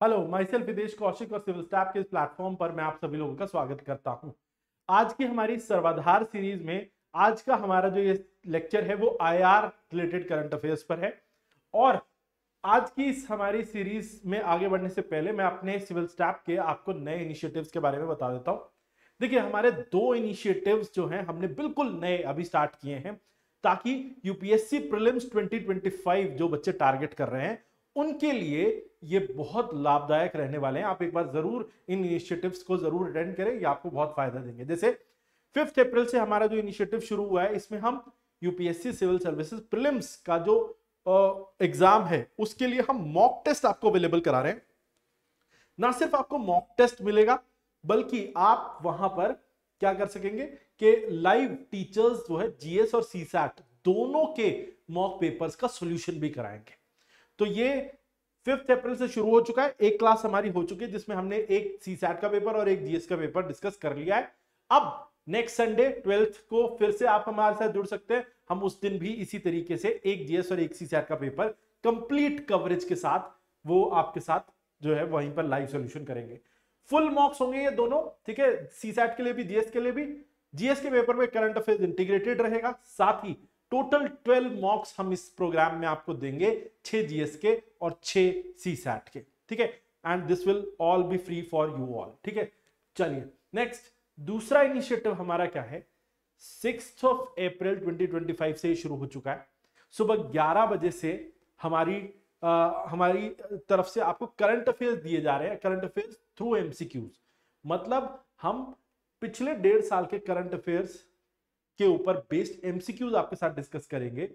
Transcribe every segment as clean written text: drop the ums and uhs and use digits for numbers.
Hello, my self Hitesh Kaushik और civil step के इस प्लेटफॉर्म पर मैं आप सभी लोगों का स्वागत करता हूं। आज की हमारी सर्वाधार सीरीज में आज का हमारा जो ये लेक्चर है वो आईआर रिलेटेड करंट अफेयर्स पर है। और आज की इस हमारी सीरीज में आगे बढ़ने से पहले मैं अपने सिविल स्टैप के आपको नए इनिशिएटिव्स के बारे में बता देता हूं। देखिए, हमारे दो इनिशिएटिव्स जो हैं हमने बिल्कुल नए अभी स्टार्ट किए हैं ताकि यूपीएससी प्रीलिम्स 2025 जो बच्चे टारगेट कर रहे हैं उनके लिए ये बहुत लाभदायक रहने वाले हैं। आप एक बार जरूर इन इनिशिएटिव्स को जरूर अटेंड करें, ये आपको बहुत फायदा देंगे। जैसे 5 अप्रैल से हमारा जो इनिशिएटिव शुरू हुआ है, इसमें हम यूपीएससी सिविल सर्विसेज प्रीलिम्स का जो एग्जाम है उसके लिए हम मॉक टेस्ट आपको अवेलेबल करा रहे हैं। ना सिर्फ आपको मॉक टेस्ट मिलेगा बल्कि आप वहां पर क्या कर सकेंगे कि लाइव टीचर्स जो है जीएस और सीसैट दोनों के मॉक पेपर्स का सॉल्यूशन भी कराएंगे। तो ये 5 अप्रैल से शुरू हो चुका है। एक क्लास हमारी हो चुकी है जिसमें हमने एक सीसैट का पेपर और एक जीएस का पेपर डिस्कस कर लिया है। अब नेक्स्ट संडे 12th को फिर से आप हमारे साथ जुड़ सकते हैं। हम उस दिन भी इसी तरीके से एक जीएस और एक सीसैट का पेपर कंप्लीट कवरेज के साथ वो आपके साथ जो है वहीं पर लाइव सॉल्यूशन करेंगे। फुल मार्क्स होंगे ये दोनों, ठीक है, सीसैट के लिए भी जीएस के लिए भी। जीएस के पेपर में करंट अफेयर्स इंटीग्रेटेड रहेगा, साथ ही टोटल 12 मार्क्स हम इस प्रोग्राम में आपको देंगे, 6 जीएस के और 6 सीसैट के, ठीक है। And this will all B free for you all, ठीक है। चलिए नेक्स्ट दूसरा इनिशिएटिव हमारा क्या है, 6 अप्रैल 2025 से शुरू हो चुका है। सुबह 11 बजे से हमारी तरफ से आपको करंट अफेयर्स दिए जा रहे हैं, करंट अफेयर्स थ्रू एमसीक्यूज। मतलब हम पिछले 1.5 साल के करंट अफेयर्स के ऊपर बेस्ड एमसीक्यूज आपके साथ डिस्कस करेंगे।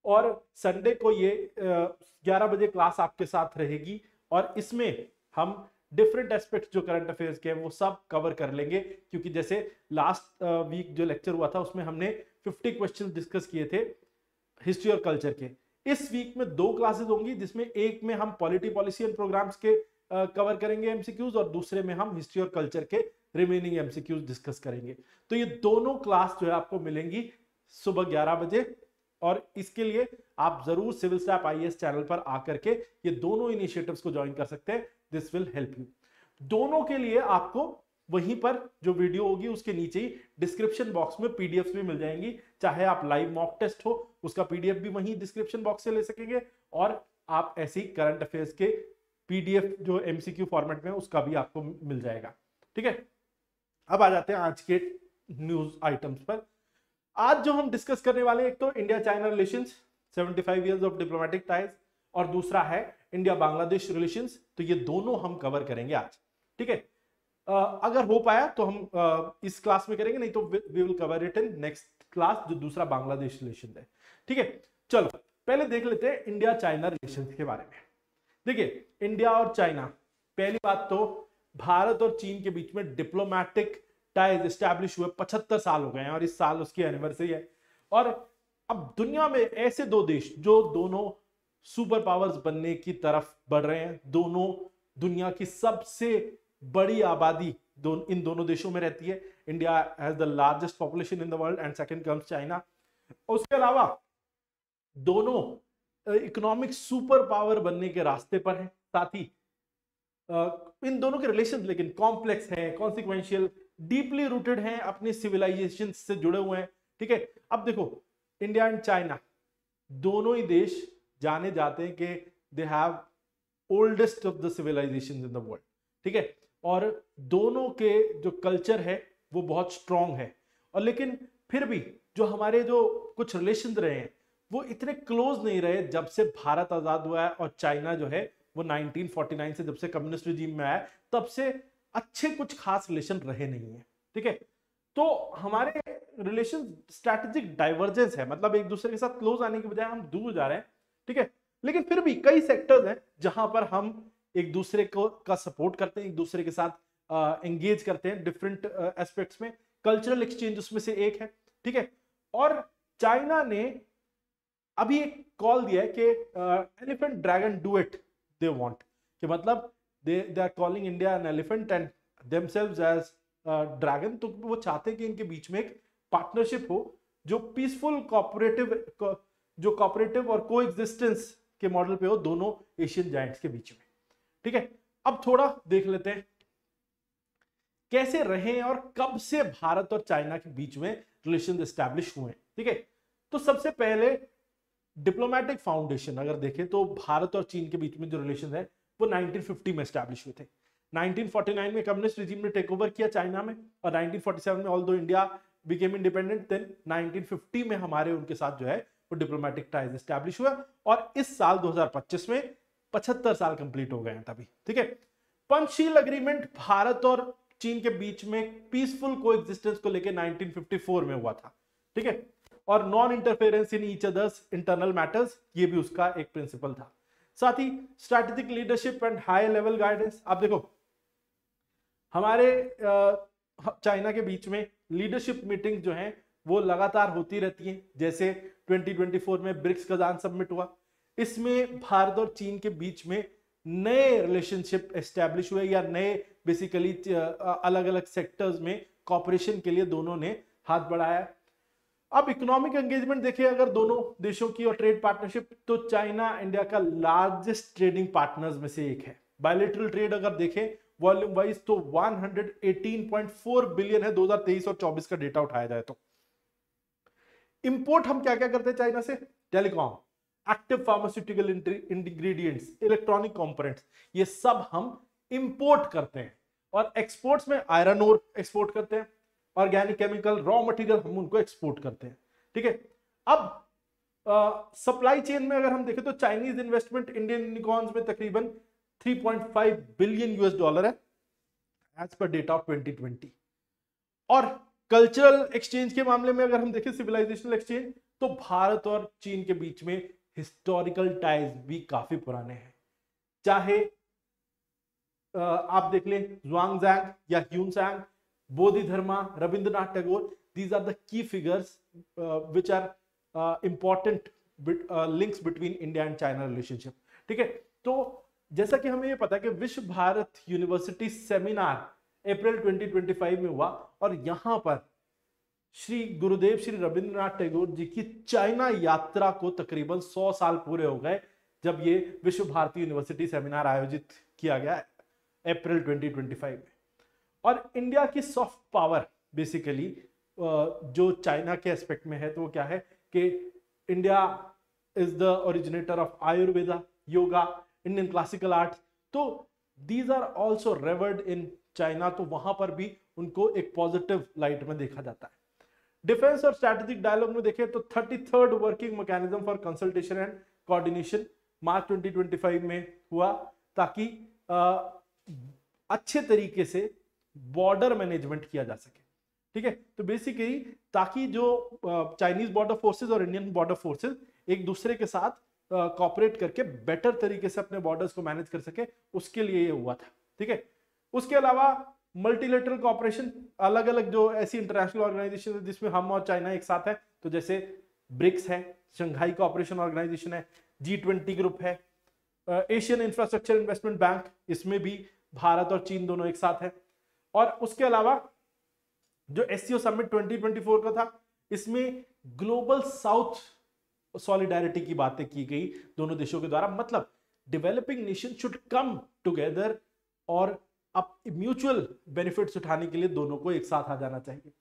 और संडे को ये 11 बजे क्लास आपके साथ रहेगी और इसमें हम डिफरेंट एस्पेक्ट्स जो करंट अफेयर्स के हैं वो सब कवर कर लेंगे। क्योंकि जैसे लास्ट वीक जो लेक्चर हुआ था उसमें हमने 50 क्वेश्चंस डिस्कस किए थे हिस्ट्री और कल्चर के। इस वीक में 2 क्लासेस होंगी जिसमें एक में हम पॉलिटी पॉलिसी एंड प्रोग्राम्स के कवर करेंगे एमसीक्यूज और दूसरे में हम हिस्ट्री और कल्चर के रिमेनिंग एमसीक्यूज डिस्कस करेंगे। तो ये दोनों क्लास जो है आपको मिलेंगी सुबह 11 बजे और इसके लिए आप जरूर सिविल स्टैप आईएएस चैनल पर आकर के ये दोनों इनिशिएटिव्स को ज्वाइन कर सकते हैं। This will help you. दोनों के लिए आपको वहीं पर जो वीडियो होगी उसके नीचे ही डिस्क्रिप्शन बॉक्स में पीडीएफ भी मिल जाएंगी। चाहे आप लाइव मॉक टेस्ट हो उसका पीडीएफ भी वहीं डिस्क्रिप्शन बॉक्स से ले सकेंगे और आप ऐसे ही करंट अफेयर्स के पीडीएफ जो एमसीक्यू फॉर्मेट में उसका भी आपको मिल जाएगा, ठीक है। अब आ जाते हैं आज के न्यूज आइटम्स पर। आज जो हम डिस्कस करने वाले हैं, एक तो India China relations 75 years of diplomatic ties और दूसरा है इंडिया बांग्लादेश रिलेशंस। तो ये दोनों हम कवर करेंगे आज, ठीक है। अगर हो पाया तो हम इस क्लास में करेंगे, नहीं तो we will cover it in next class जो दूसरा बांग्लादेश रिलेशन है, ठीक है। चलो पहले देख लेते हैं इंडिया चाइना रिलेशंस के बारे में। देखिए, इंडिया और चाइना, पहली बात तो भारत और चीन के बीच में डिप्लोमेटिक टाइज एस्टैब्लिश हुए 75 साल हो गए हैं और इस साल उसकी एनिवर्सरी है। और अब दुनिया में ऐसे दो देश जो दोनों सुपर पावर्स बनने की तरफ बढ़ रहे हैं, दोनों दुनिया की सबसे बड़ी आबादी इन दोनों देशों में रहती है। India has the largest population in the world and second comes China. उसके अलावा दोनों इकोनॉमिक सुपर पावर बनने के रास्ते पर है। साथ ही इन दोनों के रिलेशन लेकिन कॉम्प्लेक्स हैं, कॉन्सिक्वेंशियल, डीपली रूटेड हैं, अपने सिविलाइजेशन से जुड़े हुए हैं, ठीक है। अब देखो, इंडिया एंड चाइना दोनों ही देश जाने जाते हैं कि they have oldest of the civilizations in the world, ठीक है। और दोनों के जो कल्चर है वो बहुत स्ट्रांग है। और लेकिन फिर भी जो हमारे जो कुछ रिलेशन रहे हैं वो इतने क्लोज नहीं रहे जब से भारत आजाद हुआ है और चाइना जो है वो 1949 से जब से कम्युनिस्ट रिजीम में आया तब से अच्छे कुछ खास रिलेशन रहे नहीं है, ठीक है। तो हमारे रिलेशन स्ट्रैटेजिक डाइवर्जेंस है, मतलब एक दूसरे के साथ क्लोज आने के बजाय हम दूर जा रहे हैं, ठीक है। लेकिन फिर भी कई सेक्टर्स हैं जहां पर हम एक दूसरे को का सपोर्ट करते हैं, एक दूसरे के साथ एंगेज करते हैं डिफरेंट एस्पेक्ट्स में। कल्चरल एक्सचेंज उसमें से एक है, ठीक है। और चाइना ने अभी एक कॉल दिया है कि elephant dragon duet they want, कि मतलब they are calling India an elephant and themselves as dragon. तो वो चाहते हैं कि इनके बीच में एक पार्टनरशिप हो जो पीसफुल कोऑपरेटिव और कोएग्जिस्टेंस के मॉडल पे हो दोनों एशियन जायंट्स के बीच में, ठीक है। अब थोड़ा देख लेते हैं कैसे रहे और कब से भारत और चाइना के बीच में रिलेशन एस्टैब्लिश हुए। ठीक है, तो सबसे पहले डिप्लोमेटिक फाउंडेशन अगर देखें तो भारत और चीन के बीच में जो रिलेशन है वो 1950 में एस्टैब्लिश हुए थे। 1949 में कम्युनिस्ट रिजीम ने टेक ओवर किया चाइना में, और 1947 में although India became independent, then 1950 में हमारे उनके साथ जो है वो डिप्लोमेटिक टाइज एस्टैब्लिश हुआ, और इस साल 2025 में 75 साल कंप्लीट हो गए हैं तभी। ठीक है, पंचशील अग्रीमेंट भारत और चीन के बीच में पीसफुल कोएग्जिस्टेंस को लेकर 1954 में हुआ था। ठीक है, और non interference in each others internal matters, ये भी उसका एक प्रिंसिपल था। साथ ही strategic leadership and high level guidance. आप देखो हमारे चाइना के बीच में लीडरशिप मीटिंग जो है वो लगातार होती रहती हैं, जैसे 2024 में ब्रिक्स कजान समिट हुआ, इसमें भारत और चीन के बीच में नए रिलेशनशिप एस्टैब्लिश हुए, या नए बेसिकली अलग अलग सेक्टर्स में कॉपरेशन के लिए दोनों ने हाथ बढ़ाया। अब इकोनॉमिक एंगेजमेंट देखिए अगर दोनों देशों की और ट्रेड पार्टनरशिप, तो चाइना इंडिया का लार्जेस्ट ट्रेडिंग पार्टनर्स में से एक है। बायलैटरल ट्रेड अगर देखें वॉल्यूम वाइज तो 118.4 बिलियन है 2023 और 24 का डेटा उठाया जाए तो। इंपोर्ट हम क्या क्या करते हैं चाइना से? Telecom, active pharmaceutical ingredients, electronic components, ये सब हम इंपोर्ट करते हैं। और एक्सपोर्ट्स में आयरन ओर एक्सपोर्ट करते हैं, ऑर्गेनिक केमिकल, रॉ मटेरियल हम उनको एक्सपोर्ट करते हैं। ठीक है, अब सप्लाई चेन में अगर हम देखें तो चाइनीज इन्वेस्टमेंट इंडियन यूनिकॉर्न्स में तकरीबन 3.5 बिलियन यूएस डॉलर है एज पर डेटा ऑफ 2020। और कल्चरल एक्सचेंज के मामले में अगर हम देखें सिविलाइजेशनल एक्सचेंज, तो भारत और चीन के बीच में हिस्टोरिकल टाइज भी काफी पुराने हैं। चाहे आप देख लें ज़ुआंगज़ैंग या ह्यूनसैंग, Bodhidharma, Rabindranath Tagore, these are the key figures which are important links between India and China relationship। ठीक है, तो जैसा कि हमें ये पता है कि विश्व भारत यूनिवर्सिटी सेमिनार अप्रैल 2025 में हुआ, और यहां पर श्री गुरुदेव श्री रविंद्रनाथ टैगोर जी की चाइना यात्रा को तकरीबन 100 साल पूरे हो गए, जब ये विश्व भारती यूनिवर्सिटी सेमिनार आयोजित किया गया अप्रैल 2025 में। और इंडिया की सॉफ्ट पावर बेसिकली जो चाइना के एस्पेक्ट में है तो वो क्या है कि India is the originator of Ayurveda, yoga, Indian classical art, तो these are also revered in China, तो वहां पर भी उनको एक पॉजिटिव लाइट में देखा जाता है। डिफेंस और स्ट्रैटेजिक डायलॉग में देखें तो 33rd working mechanism for consultation and coordination March 2025 में हुआ, ताकि अच्छे तरीके से बॉर्डर मैनेजमेंट किया जा सके। ठीक है, तो बेसिकली ताकि जो चाइनीज बॉर्डर फोर्सेस और इंडियन बॉर्डर फोर्सेस एक दूसरे के साथ कोऑपरेट करके बेटर तरीके से अपने बॉर्डर्स को मैनेज कर सके, उसके लिए ये हुआ था। ठीक है, उसके अलावा मल्टीलेटरल कोऑपरेशन, अलग अलग जो ऐसी इंटरनेशनल ऑर्गेनाइजेशन है जिसमें हम और चाइना एक साथ है, तो जैसे ब्रिक्स है, शंघाई कोऑपरेशन ऑर्गेनाइजेशन है, G20 ग्रुप है, एशियन इंफ्रास्ट्रक्चर इन्वेस्टमेंट बैंक, इसमें भी भारत और चीन दोनों एक साथ है। और उसके अलावा जो एससीओ समिट 2024 का था, इसमें ग्लोबल साउथ सॉलिडारिटी की बातें की गई दोनों देशों के द्वारा, मतलब developing nation should come together और अब म्यूचुअल बेनिफिट्स उठाने के लिए दोनों को एक साथ आ जाना चाहिए।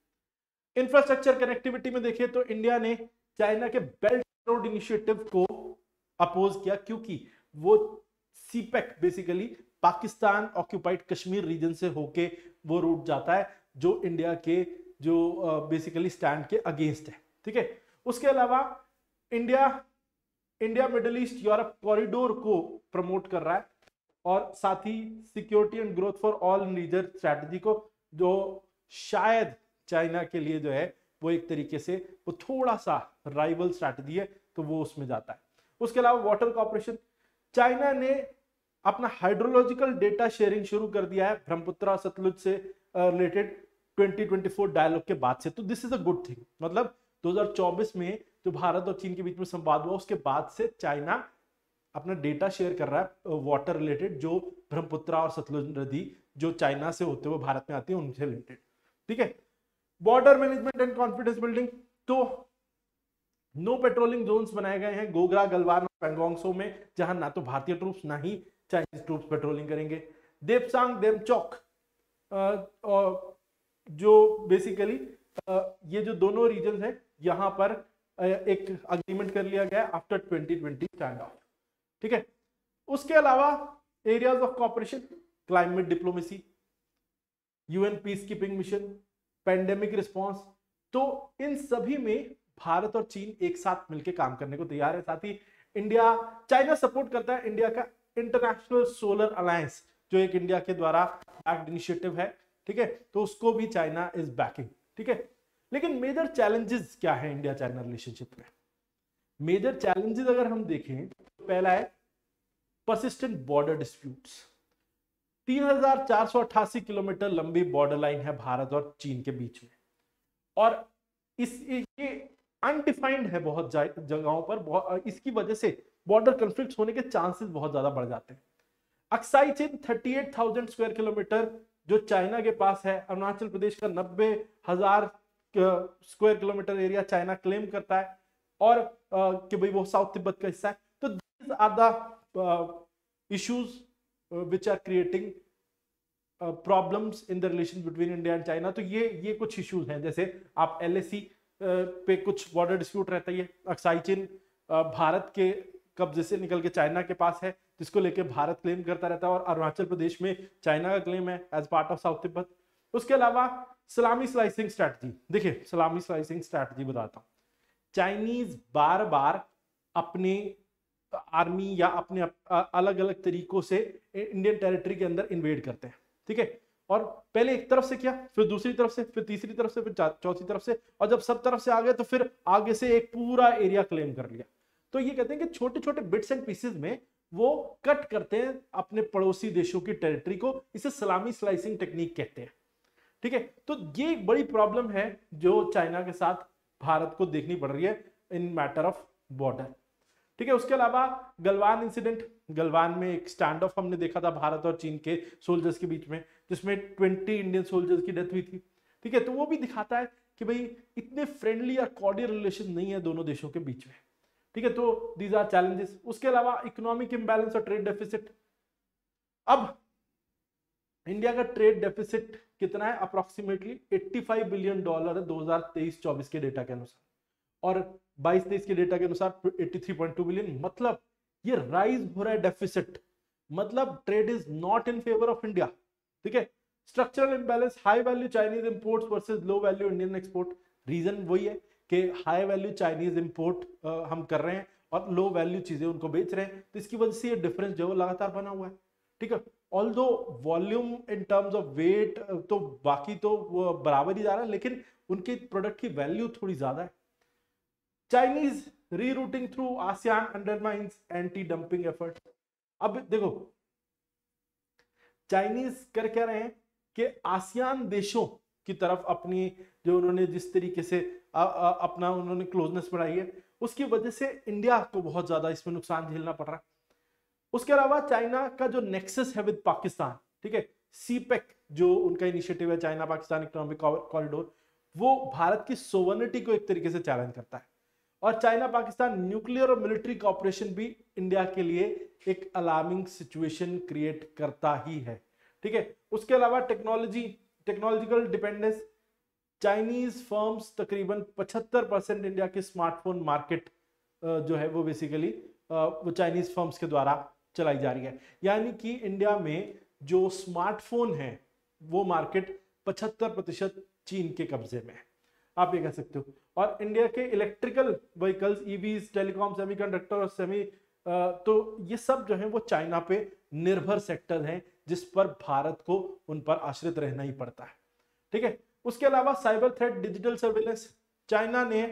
इंफ्रास्ट्रक्चर कनेक्टिविटी में देखिए तो इंडिया ने चाइना के बेल्ट रोड इनिशिएटिव को अपोज किया, क्योंकि वो CPEC basically Pakistan occupied Kashmir region से होके वो रूट जाता है, जो इंडिया के जो बेसिकली स्टैंड के अगेंस्ट है। ठीक है, उसके अलावा India middle east Europe corridor को प्रमोट कर रहा है, और साथ ही security and growth for all in region strategy को, जो शायद चाइना के लिए जो है वो एक तरीके से वो थोड़ा सा राइवल स्ट्रैटेजी है, तो वो उसमें जाता है। उसके अलावा वाटर कॉर्पोरेशन, चाइना ने अपना हाइड्रोलॉजिकल डेटा शेयरिंग शुरू कर दिया है ब्रह्मपुत्र और सतलुज से रिलेटेड 2024 डायलॉग के बाद से, तो this is a good thing. मतलब 2024 में जो भारत और चीन के बीच में संवाद हुआ, उसके बाद से चाइना अपना डेटा शेयर कर रहा है वाटर रिलेटेड, जो ब्रह्मपुत्र और सतलुज नदी जो चाइना से होते हुए भारत में आती है उनसे रिलेटेड। ठीक है, border management and confidence building, तो नो पेट्रोलिंग जोन्स बनाए गए हैं गोगरा, गलवान और पैंगोंग त्सो में, जहां ना तो भारतीय ट्रूप्स ना ही चाइनीज ट्रूप्स पेट्रोलिंग करेंगे। देपसांग देमचौक, जो बेसिकली ये जो दोनों रीजन है यहां पर एक अग्रीमेंट कर लिया गया आफ्टर 2020 स्टैंड ऑफ। ठीक है, उसके अलावा areas of corporation, climate diplomacy, UN peace keeping mission, pandemic response, तो इन सभी में भारत और चीन एक साथ मिलकर काम करने को तैयार है। साथ ही इंडिया, चाइना सपोर्ट करता है इंडिया का इंटरनेशनल सोलर अलायंस, जो एक इंडिया के द्वारा बैक्ड इनिशिएटिव है। ठीक है, तो उसको भी चाइना इज बैकिंग। ठीक है, लेकिन मेजर चैलेंजेस क्या है इंडिया चाइना रिलेशनशिप में? मेजर चैलेंजेस अगर हम देखें तो पहला है परसिस्टेंट बॉर्डर डिस्प्यूट्स। 3488 किलोमीटर लंबी बॉर्डर लाइन है भारत और चीन के बीच में, और ये अनडिफाइंड है बहुत जगहों पर। इसकी वजह से बॉर्डर कॉन्फ्लिक्ट होने के चांसेस बहुत ज्यादा बढ़ जाते हैं। अक्साई चीन 38,000 स्क्वायर किलोमीटर जो चाइना के पास है, अरुणाचल प्रदेश का 90,000 square kilometre area China claim करता है, और कि भाई वो साउथ तिब्बत का हिस्सा है। तो these are the issues which are creating problems in the relation between India and China. तो ये कुछ इश्यूज हैं, जैसे आप एलएसी पे कुछ बॉर्डर डिस्प्यूट रहता है। अक्साई चीन भारत के कब्जे से निकल के चाइना के पास है, जिसको लेके भारत क्लेम करता रहता है, और अरुणाचल प्रदेश में चाइना का क्लेम है as part of south Tibet. उसके अलावा सलामी स्लाइसिंग स्ट्रैटेजी, देखिए सलामी स्लाइसिंग स्ट्रैटेजी बताता हूं। चाइनीज बार बार अपने आर्मी या अपने अलग अलग तरीकों से इंडियन टेरिटरी के अंदर इन्वेड करते हैं। ठीक है, और पहले एक तरफ से किया, फिर दूसरी तरफ से, फिर तीसरी तरफ से, फिर चौथी तरफ से, और जब सब तरफ से आ गए तो फिर आगे से एक पूरा एरिया क्लेम कर लिया। तो ये कहते हैं कि छोटे छोटे बिट्स एंड पीसेस में वो कट करते हैं अपने पड़ोसी देशों की टेरिटरी को। इसे सलामी स्लाइसिंग टेक्निक कहते हैं। ठीक है, तो ये एक बड़ी प्रॉब्लम है जो चाइना के साथ भारत को देखनी पड़ रही है इन मैटर ऑफ बॉर्डर। ठीक है, उसके अलावा गलवान इंसिडेंट, गलवान में एक स्टैंड ऑफ हमने देखा था भारत और चीन के सोल्जर्स के बीच में, जिसमें 20 इंडियन सोल्जर्स की डेथ हुई थी। ठीक है, तो वो भी दिखाता है कि भाई इतने फ्रेंडली और कॉर्डियल रिलेशन नहीं है दोनों देशों के बीच में। ठीक है, तो दीज आर चैलेंजेस। उसके अलावा इकोनॉमिक इंबैलेंस और ट्रेड डेफिसिट। अब इंडिया का ट्रेड डेफिसिट कितना है? अप्रोक्सीमेटली $85 बिलियन है 2023-24 के डेटा के अनुसार, और 22-23 के डेटा के अनुसार 83.2 बिलियन। मतलब ये राइज हो रहा है डेफिसिट, मतलब trade is not in favour of India. ठीक है, structural imbalance, high value Chinese imports versus low value Indian export. Reason वही है कि हाई वैल्यू चाइनीज इंपोर्ट हम कर रहे हैं और लो वैल्यू चीजें उनको बेच रहे हैं, तो इसकी वजह से ये डिफरेंस जो लगातार बना हुआ है। ठीक है, although volume in terms of weight तो बाकी तो वो बराबर ही जा रहा है, लेकिन उनके प्रोडक्ट की वैल्यू थोड़ी ज्यादा है। Chinese rerouting through ASEAN undermines anti dumping effort. अब देखो चाइनीज कर क्या रहे हैं कि आसियान देशों की तरफ अपनी जो उन्होंने जिस तरीके से अपना उन्होंने क्लोजनेस बढ़ाई है, उसकी वजह से इंडिया को बहुत ज्यादा इसमें नुकसान झेलना पड़ रहा है। उसके अलावा चाइना का जो नेक्सस है विद पाकिस्तान, ठीक है, सीपेक जो उनका इनिशिएटिव है चाइना पाकिस्तान इकोनॉमिक कॉरिडोर, वो भारत की सोवर्निटी को एक तरीके से चैलेंज करता है। और चाइना पाकिस्तान न्यूक्लियर और मिलिट्री कॉपरेशन भी इंडिया के लिए एक अलार्मिंग सिचुएशन क्रिएट करता ही है। ठीक है, उसके अलावा टेक्नोलॉजिकल डिपेंडेंस, चाइनीज फर्म्स तकरीबन 75% इंडिया के स्मार्टफोन मार्केट जो है वो बेसिकली वो चाइनीज फर्म्स के द्वारा चलाई जा रही है। यानी कि इंडिया में जो स्मार्टफोन है वो मार्केट 75% चीन के कब्जे में है, आप ये कह सकते हो। और इंडिया के electrical vehicles, EVs, telecom, semiconductor और तो ये सब जो है वो चाइना पे निर्भर सेक्टर हैं, जिस पर भारत को उन पर आश्रित रहना ही पड़ता है। ठीक है, उसके अलावा cyber threat, digital surveillance, China ने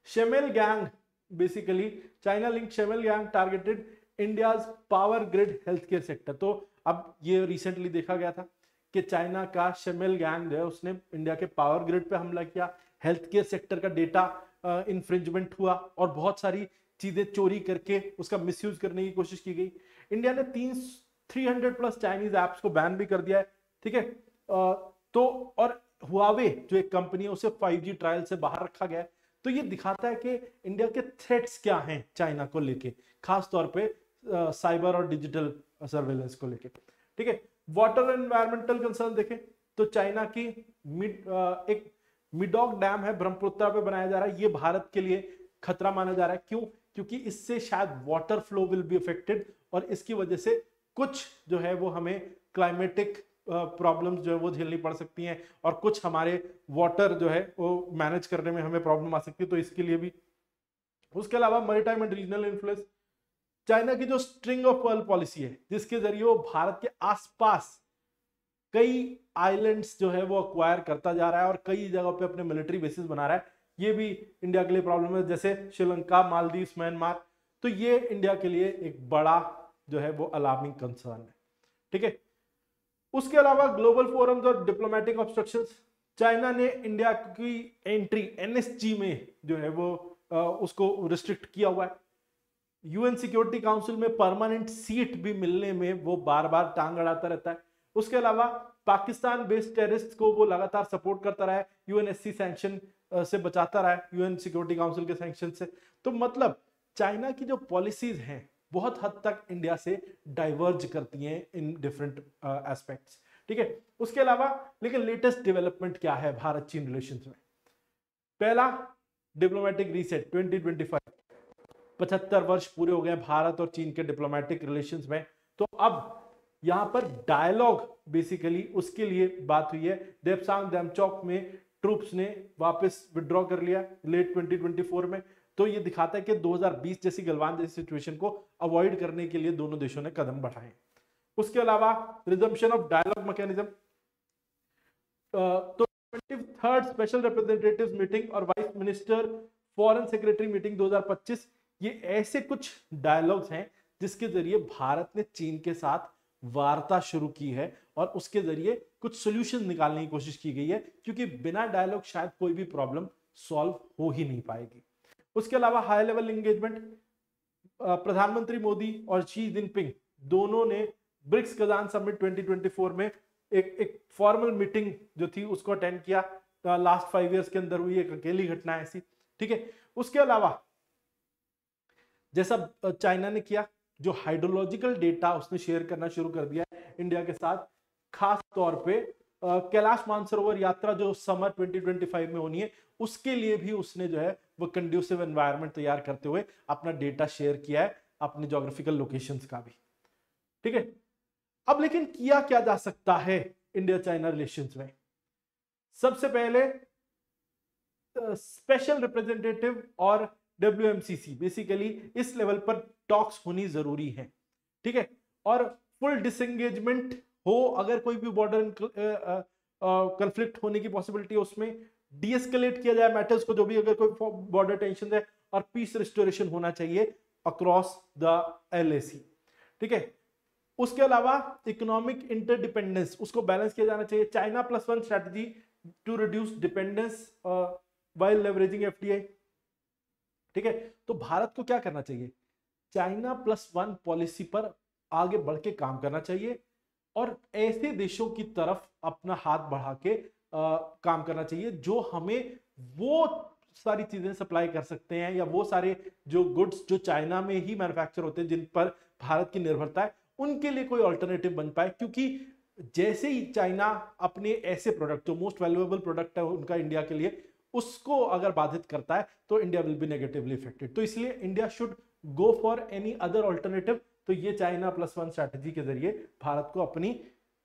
शेमेल गैंग, बेसिकली चाइना लिंक शेमेल gang targeted India's power grid health care sector. तो अब ये रिसेंटली देखा गया था कि चाइना का शेमेल गैंग है उसने इंडिया के पावर ग्रिड पे हमला किया, हेल्थ केयर सेक्टर का डेटा इंफ्रिंजमेंट हुआ और बहुत सारी चीजें चोरी करके उसका मिसयूज करने की कोशिश की गई। इंडिया ने 300+ चाइनीज एप्स को बैन भी कर दिया है। ठीक है, तो और हुआवे जो एक कंपनी है उसे 5G ट्रायल से बाहर रखा गया है। तो ये दिखाता है कि इंडिया के थ्रेट्स क्या हैं चाइना को लेके, खास तौर पे साइबर और डिजिटल सर्वेलेंस को लेके। ठीक है। वाटर एनवायरमेंटल कंसर्न देखें तो चाइना की एक मिडॉक डैम है ब्रह्मपुत्र पे बनाया जा रहा है, ये भारत के लिए खतरा माना जा रहा है। क्यों? क्योंकि इससे शायद water flow will be affected और इसकी वजह से कुछ जो है वो हमें क्लाइमेटिक प्रॉब्लम्स जो है वो झेलनी पड़ सकती हैं और कुछ हमारे वाटर जो है वो मैनेज करने में हमें प्रॉब्लम आ सकती है, तो इसके लिए भी। उसके अलावा maritime and regional influence, China की जो स्ट्रिंग ऑफ पर्ल पॉलिसी है जिसके जरिए वो भारत के आसपास कई आइलैंड्स जो है वो अक्वायर करता जा रहा है और कई जगहों पे अपने मिलिट्री बेसिस बना रहा है, ये भी इंडिया के लिए प्रॉब्लम है, जैसे श्रीलंका, मालदीव, म्यांमार। तो ये इंडिया के लिए एक बड़ा जो है वो अलार्मिंग कंसर्न है, ठीक है। उसके अलावा ग्लोबल फोरम्स और डिप्लोमेटिक ऑब्स्ट्रक्शंस, चाइना ने इंडिया की एंट्री एनएसजी में जो है वो उसको रिस्ट्रिक्ट किया हुआ है। यूएन सिक्योरिटी काउंसिल में परमानेंट सीट भी मिलने में वो बार बार टांग अड़ाता रहता है। उसके अलावा पाकिस्तान बेस्ड टेररिस्ट को वो लगातार सपोर्ट करता रहा है, यूएनएससी सैंक्शन से बचाता रहा है, यूएन सिक्योरिटी काउंसिल के सैंक्शन से। तो मतलब चाइना की जो पॉलिसीज हैं बहुत हद तक इंडिया से डाइवर्ज करती हैं इन डिफरेंट एस्पेक्ट्स, ठीक है। उसके अलावा लेकिन लेटेस्ट डेवलपमेंट क्या है भारत चीन रिलेशंस में? पहला, डिप्लोमेटिक रीसेट 2025, 75 वर्ष पूरे हो गए भारत और चीन के डिप्लोमेटिक रिलेशंस में। तो अब यहां पर डायलॉग बेसिकली उसके लिए बात हुई है। देपसांग देमचौक में ट्रूप्स ने वापस विड्रॉ कर लिया लेट 2024 में। तो ये दिखाता है कि 2020 जैसी गलवान जैसी सिचुएशन को अवॉइड करने के लिए दोनों देशों ने कदम बढ़ाए। उसके अलावा रिजम्पशन ऑफ डायलॉग मैकेनिज्म, तो 23rd स्पेशल रिप्रेजेंटेटिव्स मीटिंग और vice minister foreign secretary meeting 2025, ये ऐसे कुछ डायलॉग्स हैं जिसके जरिए भारत ने चीन के साथ वार्ता शुरू की है और उसके जरिए कुछ सॉल्यूशन निकालने की कोशिश की गई है, क्योंकि बिना डायलॉग शायद कोई भी प्रॉब्लम सॉल्व हो ही नहीं पाएगी। उसके अलावा हाई लेवल एंगेजमेंट, प्रधानमंत्री मोदी और शी जिनपिंग दोनों ने ब्रिक्स कजान समिट 2024 में एक फॉर्मल मीटिंग जो थी उसको अटेंड किया। लास्ट 5 इयर्स के अंदर हुई एक अकेली घटना ऐसी, ठीक है। उसके अलावा जैसा चाइना ने किया, जो हाइड्रोलॉजिकल डेटा उसने शेयर करना शुरू कर दिया है इंडिया के साथ, खास तौर पे कैलाश मानसरोवर यात्रा जो समर 2025 में होनी है उसके लिए भी उसने जो है वो कंड्यूसिव एनवायरनमेंट तैयार करते हुए अपना डेटा शेयर किया है, अपने ज्योग्राफिकल लोकेशंस का भी, ठीक है। अब लेकिन किया क्या जा सकता है इंडिया चाइना रिलेशंस में? सबसे पहले स्पेशल रिप्रेजेंटेटिव और WMCC बेसिकली इस लेवल पर टॉक्स होनी जरूरी है, ठीक है। और फुल डिसएंगेजमेंट हो, अगर कोई भी बॉर्डर कंफ्लिक्ट होने की पॉसिबिलिटी है उसमें डीएस्केलेट किया जाए मैटर्स को, जो भी अगर कोई बॉर्डर टेंशन है, और पीस रिस्टोरेशन होना चाहिए अक्रॉस द LAC, ठीक है। उसके अलावा इकोनॉमिक इंटरडिपेंडेंस उसको बैलेंस किया जाना चाहिए। China +1 strategy to reduce dependence while leveraging FDI, ठीक है। तो भारत को क्या करना चाहिए? चाइना +1 पॉलिसी पर आगे बढ़ के काम करना चाहिए और ऐसे देशों की तरफ अपना हाथ बढ़ा के काम करना चाहिए जो हमें वो सारी चीजें सप्लाई कर सकते हैं, या वो सारे जो गुड्स जो चाइना में ही मैन्युफैक्चर होते हैं जिन पर भारत की निर्भरता है, उनके लिए कोई ऑल्टरनेटिव बन पाए। क्योंकि जैसे ही चाइना अपने ऐसे प्रोडक्ट जो मोस्ट वैल्यूएबल प्रोडक्ट है उनका इंडिया के लिए, उसको अगर बाधित करता है तो India will be negatively affected. तो इसलिए India should go for any other alternative. तो ये चाइना +1 स्ट्रैटेजी के जरिए भारत को अपनी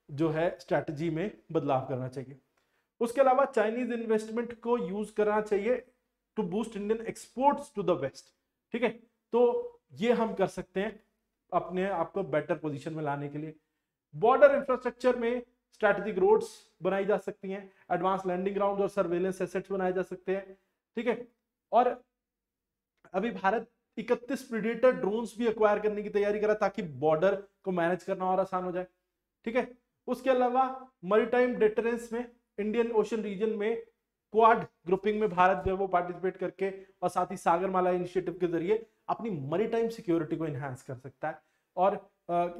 जो है स्ट्रैटेजी में बदलाव करना चाहिए। उसके अलावा चाइनीज इन्वेस्टमेंट को यूज करना चाहिए to boost Indian exports to the west, ठीक है। तो ये हम कर सकते हैं अपने आपको बेटर पोजीशन में लाने के लिए। बॉर्डर इंफ्रास्ट्रक्चर में स्ट्रैटेजिक रोड्स बनाई जा सकती हैं, एडवांस लैंडिंग ग्राउंड और सर्वेलेंस एसेट्स बनाए जा सकते हैं, ठीक है। और अभी भारत 31 प्रीडेटर ड्रोन्स भी एक्वायर करने की तैयारी कर रहा है ताकि बॉर्डर को मैनेज करना और आसान हो जाए, ठीक है। उसके अलावा मैरीटाइम डिटरेंस में इंडियन ओशन रीजन में क्वाड ग्रुपिंग में भारत जो है वो पार्टिसिपेट करके और साथ ही सागरमाला इनिशिएटिव के जरिए अपनी मैरीटाइम सिक्योरिटी को एनहांस कर सकता है। और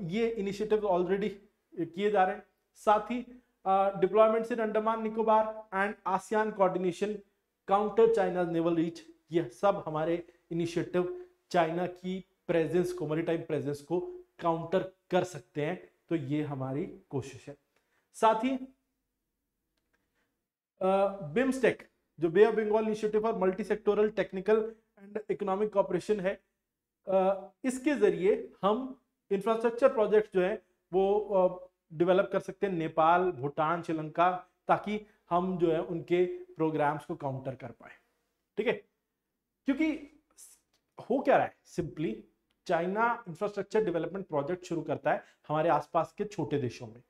ये इनिशिएटिव ऑलरेडी किए जा रहे हैं। साथ ही deployments in Andaman Nicobar and ASEAN coordination, counter China naval reach, ये सब हमारे इनिशिएटिव चाइना की प्रेजेंस को, मैरीटाइम प्रेजेंस को काउंटर कर सकते हैं। तो ये हमारी कोशिश है। साथ ही बिम्स्टेक जो bay of Bengal initiative for multi sectoral technical and economic cooperation है, इसके जरिए हम इंफ्रास्ट्रक्चर प्रोजेक्ट जो है वो डेवलप कर सकते हैं नेपाल, भूटान, श्रीलंका, ताकि हम जो है उनके प्रोग्राम्स को काउंटर कर पाए। ठीक है, क्योंकि हो क्या रहा है, simply China infrastructure development project शुरू करता है हमारे आसपास के छोटे देशों में,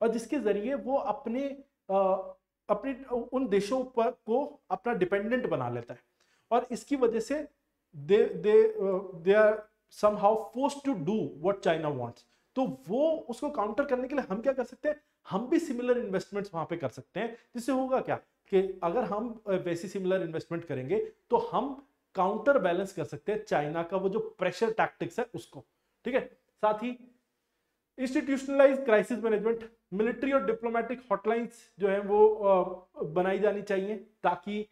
और जिसके जरिए वो अपने उन देशों पर को अपना डिपेंडेंट बना लेता है, और इसकी वजह से they are somehow forced to do what China wants. तो वो उसको काउंटर करने के लिए हम क्या कर सकते हैं, हम भी सिमिलर इन्वेस्टमेंट्स वहां पे कर सकते हैं, जिससे होगा क्या कि अगर हम वैसी सिमिलर इन्वेस्टमेंट करेंगे तो हम काउंटर बैलेंस कर सकते हैं चाइना का वो जो प्रेशर टैक्टिक्स है उसको। ठीक है, साथ ही इंस्टीट्यूशनलाइज्ड क्राइसिस मैनेजमेंट, मिलिट्री और डिप्लोमेटिक हॉटलाइंस जो है वो बनाई जानी चाहिए, ताकि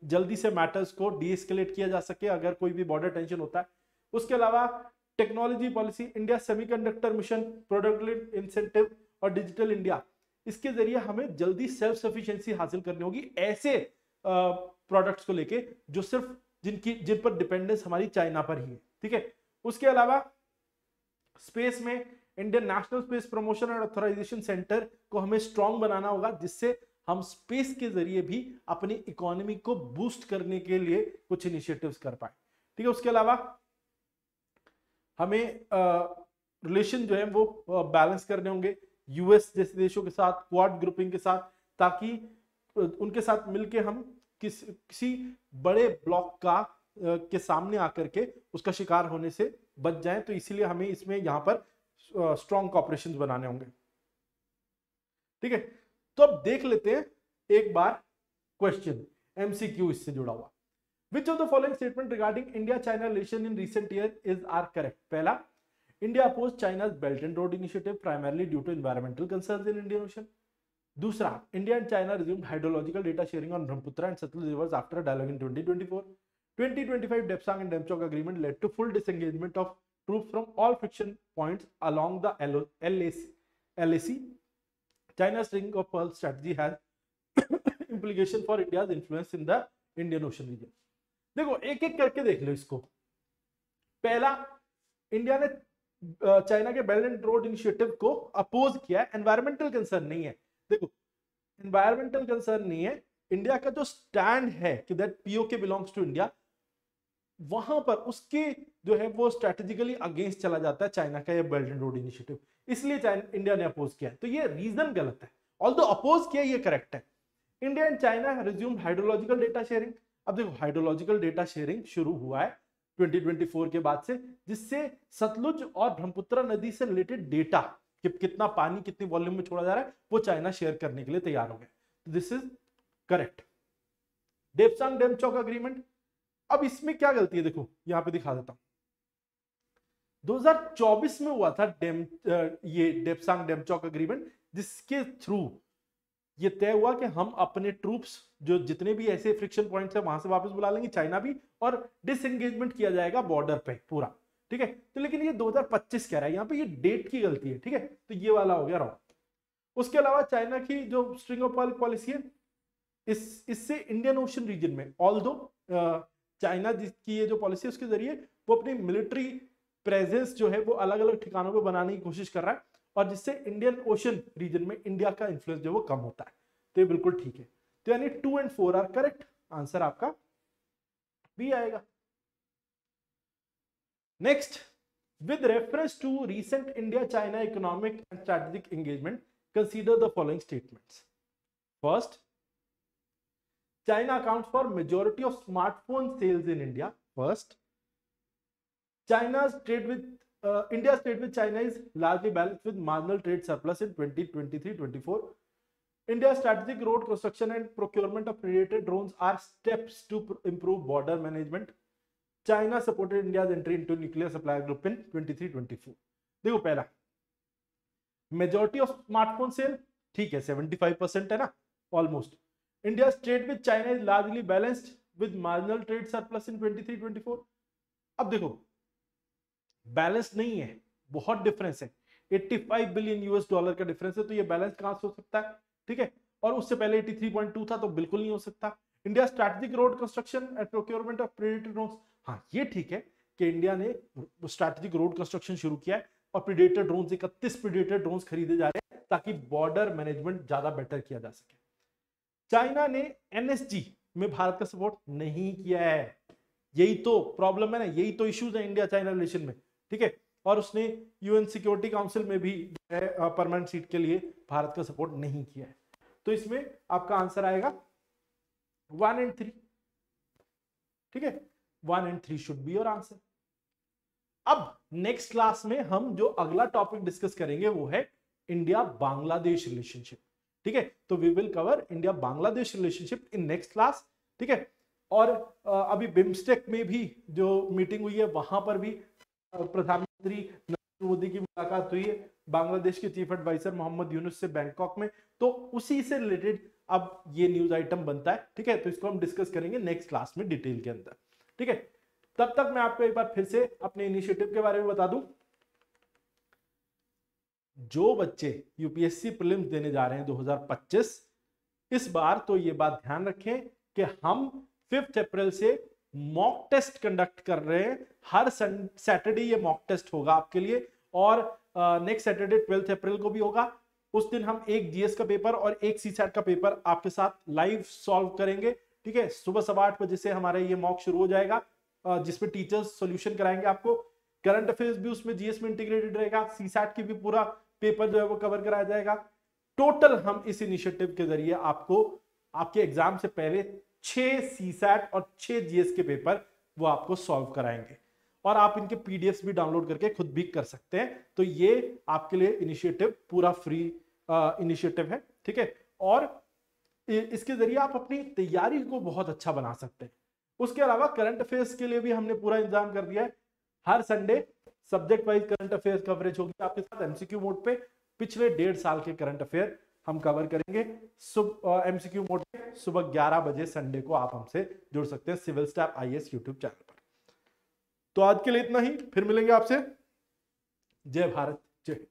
जल्दी से मैटर्स को डीएस्केलेट किया जा सके अगर कोई भी बॉर्डर टेंशन होता है। उसके अलावा technology policy, India semiconductor mission, product incentive और डिजिटल इंडिया, इसके जरिए हमें जल्दी सेल्फ सफिशिएंसी हासिल करनी होगी ऐसे प्रोडक्ट्स को लेके जो सिर्फ जिन पर डिपेंडेंस हमारी चाइना पर ही है। ठीक है, उसके अलावा स्पेस में इंडियन नेशनल स्पेस प्रमोशन और ऑथराइजेशन सेंटर को हमें स्ट्रांग बनाना होगा, जिससे हम स्पेस के जरिए भी अपनी इकोनॉमी को बूस्ट करने के लिए कुछ इनिशिएटिव्स कर पाए। ठीक है, उसके अलावा हमें रिलेशन जो है वो बैलेंस करने होंगे यूएस जैसे देशों के साथ, क्वाड ग्रुपिंग के साथ, ताकि उनके साथ मिलके हम किसी बड़े ब्लॉक का के सामने आकर के उसका शिकार होने से बच जाएं। तो इसीलिए हमें इसमें यहां पर स्ट्रॉन्ग कॉपरेशन बनाने होंगे। ठीक है, तो अब देख लेते हैं एक बार क्वेश्चन एमसीक्यू इससे जुड़ा हुआ। Which of the following statement regarding India-China relation in recent years are correct? पहला, India opposed China's Belt and Road Initiative primarily due to environmental concerns in Indian Ocean. दूसरा, India and China resumed hydrological data sharing on Brahmaputra and Satluj rivers after a dialogue in 2024. 2025 Depsang and Demchok agreement led to full disengagement of troops from all friction points along the LAC. China's string of pearl strategy has implication for India's influence in the Indian Ocean region. देखो एक एक करके देख लो इसको। पहला, India ने China के belt and road initiative को अपोज किया है, एनवायरमेंटल कंसर्न नहीं है। देखो एनवायरमेंटल कंसर्न नहीं है, इंडिया का जो स्टैंड है कि that POK belongs to India, वहां पर उसके जो है वो स्ट्रेटेजिकली अगेंस्ट चला जाता है चाइना का ये बेल्ट एंड रोड इनिशिएटिव, इसलिए इंडिया ने अपोज किया है। तो ये रीजन गलत है, ऑल्दो अपोज किया ये करेक्ट है। India and China resume hydrological data sharing. अब देखो हाइड्रोलॉजिकल डेटा शेयरिंग शुरू हुआ है 2024 के बाद से, जिससे सतलुज और ब्रह्मपुत्र नदी से रिलेटेड डेटा कि कितना पानी कितनी वॉल्यूम में छोड़ा जा रहा है वो चाइना शेयर करने के लिए तैयार हो गया। तो this is correct. Depsang Demchok agreement, अब इसमें क्या गलती है देखो यहां पे दिखा देता हूं। 2024 में हुआ था ये डेप्सांग डेमचौक अग्रीमेंट, जिसके थ्रू ये तय हुआ कि हम अपने ट्रूप्स जो जितने भी ऐसे फ्रिक्शन पॉइंट्स है वहां से वापस बुला लेंगे, चाइना भी, और डिसएंगेजमेंट किया जाएगा बॉर्डर पे पूरा। ठीक है, तो लेकिन ये 2025 कह रहा है, यहाँ पे ये डेट की गलती है। ठीक है, तो ये वाला हो गया रॉन्ग। उसके अलावा चाइना की जो स्ट्रिंग ऑफ पर्ल पॉलिसी है, इससे इंडियन ओशन रीजन में, ऑल्दो चाइना की ये जो पॉलिसी है उसके जरिए वो अपनी मिलिट्री प्रेजेंस जो है वो अलग अलग ठिकानों पे बनाने की कोशिश कर रहा है, और जिससे इंडियन ओशन रीजन में इंडिया का इन्फ्लुएंस जो वो कम होता है। तो ये बिल्कुल ठीक है। तो यानी 2 and 4 आर करेक्ट, आंसर आपका बी आएगा। Next, with reference to recent India China economic and strategic engagement consider the following statements. First, China accounts for majority of smartphone sales in India. First, China's trade with India's trade with China is largely balanced with marginal trade surplus in 2023-24. India's strategic road construction and procurement of predated drones are steps to improve border management. China supported India's entry into nuclear supply group in 23-24. देखो पहला, majority of smartphone cell ठीक है 75% है ना almost. India's trade with China is largely balanced with marginal trade surplus in 23-24. अब देखो balance नहीं है, बहुत डिफरेंस है। 85 बिलियन यूएस डॉलर का डिफरेंस है, तो ये बैलेंस कहां से हो सकता है? ठीक है, और उससे पहले 83.2 था, तो बिल्कुल नहीं हो सकता। India strategic road construction and procurement of predator drones, हाँ ये ठीक है कि इंडिया ने स्ट्रैटेजिक रोड कंस्ट्रक्शन शुरू किया है और प्रेडेटर ड्रोन्स 31 प्रेडेटर ड्रोन्स खरीदे जा रहे हैं ताकि बॉर्डर मैनेजमेंट ज्यादा बेटर किया जा सके। चाइना ने एनएसजी में भारत का सपोर्ट नहीं किया है, यही तो प्रॉब्लम है ना, यही तो इश्यूज है इंडिया चाइना रिलेशन में, ठीक है। और उसने यूएन सिक्योरिटी काउंसिल में भी परमानेंट सीट के लिए भारत का सपोर्ट नहीं किया है। तो इसमें आपका आंसर आएगा 1 and 3, ठीक है, 1 and 3 should be your answer. अब नेक्स्ट क्लास में हम जो अगला टॉपिक डिस्कस करेंगे वो है इंडिया बांग्लादेश रिलेशनशिप, ठीक है। तो we will cover India Bangladesh relationship in next class, ठीक है। और अभी बिम्स्टेक में भी जो मीटिंग हुई है वहां पर भी प्रधानमंत्री नरेंद्र मोदी की मुलाकात हुई है बांग्लादेश के चीफ एडवाइजर मोहम्मद यूनुस से बैंकॉक में, तो उसी से रिलेटेड अब ये न्यूज आइटम बनता है, ठीक है। तो इसको हम डिस्कस करेंगे नेक्स्ट क्लास में डिटेल के अंदर, ठीक है। तब तक मैं आपको एक बार फिर से अपने इनिशिएटिव के बारे में बता दूं। जो बच्चे यूपीएससी प्रीलिम्स देने जा रहे हैं 2025 इस बार, तो ये बात ध्यान रखें कि हम 5 अप्रैल से मॉक टेस्ट कंडक्ट कर रहे हैं। हर सैटरडे ये मॉक टेस्ट होगा आपके लिए, और नेक्स्ट सैटरडे 12 अप्रैल को भी होगा। उस दिन हम एक जीएस का पेपर और एक सीसैट का पेपर आपके साथ लाइव सॉल्व करेंगे, ठीक है। सुबह 8:15 बजे से हमारा ये मॉक शुरू हो जाएगा, जिसमें टीचर्स सॉल्यूशन कराएंगे आपको। करंट अफेयर्स भी उसमें जीएस में इंटीग्रेटेड रहेगा, सीसैट की भी पूरा पेपर जो है वो कवर कराया जाएगा। टोटल हम इस इनिशिएटिव के जरिए आपको आपके एग्जाम से पहले 6 सीसैट और 6 जीएस के पेपर वो आपको सॉल्व कराएंगे, और आप इनके पीडीएफ्स भी डाउनलोड करके खुद भी कर सकते हैं। तो ये आपके लिए इनिशिएटिव पूरा फ्री इनिशिएटिव है, ठीक है। और इसके जरिए आप अपनी तैयारी को बहुत अच्छा बना सकते हैं। उसके अलावा करंट अफेयर्स के लिए भी हमने पूरा इंतजाम कर दिया है। हर Sunday subject wise current affairs coverage होगी आपके साथ एमसीक्यू मोड पे। पिछले 1.5 साल के करंट अफेयर हम कवर करेंगे एमसीक्यू मोड पे। सुबह 11 बजे संडे को आप हमसे जुड़ सकते हैं civil step IAS YouTube channel पर। तो आज के लिए इतना ही, फिर मिलेंगे आपसे। जय भारत, जय हिंद।